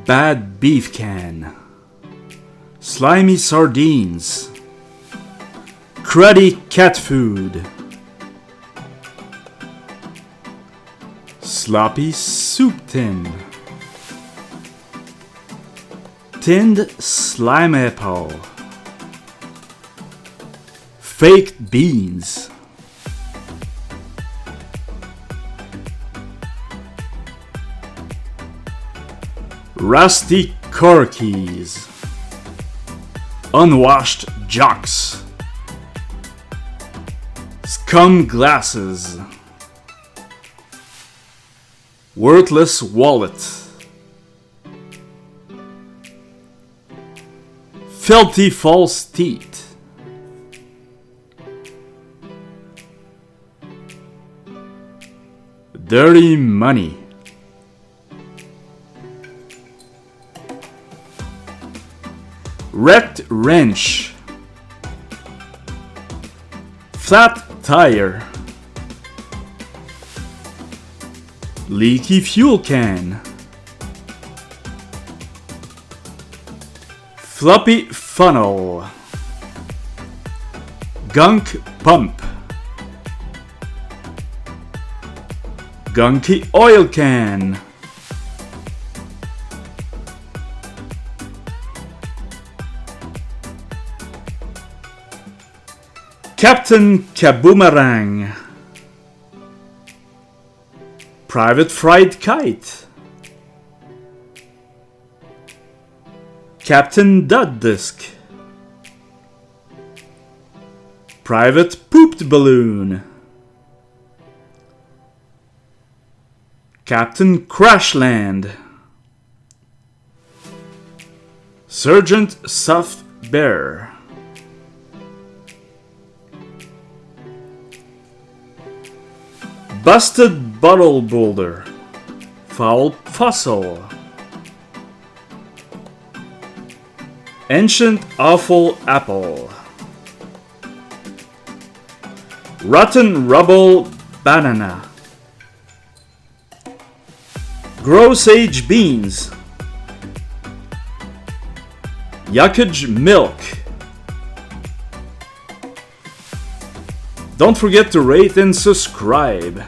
bad beef can. Slimy Sardines. Cruddy cat food. Sloppy soup tin. Tinned slime apple. Faked beans. Rusty car keys. Unwashed Jocks. Scum glasses. Worthless wallet. Filthy false teeth. Dirty money. Wrecked wrench. Flat tire. Leaky fuel can. Floppy funnel. Gunk pump. Gunky oil can. Captain Kaboomerang. Private fried kite. Captain Dud Disc. Private pooped balloon. Captain Crashland. Sergeant Soft Bear. Busted bottle boulder. Foul fossil. Ancient awful apple. Rotten rubble banana. Gross age beans. Yuckage milk. Don't forget to rate and subscribe.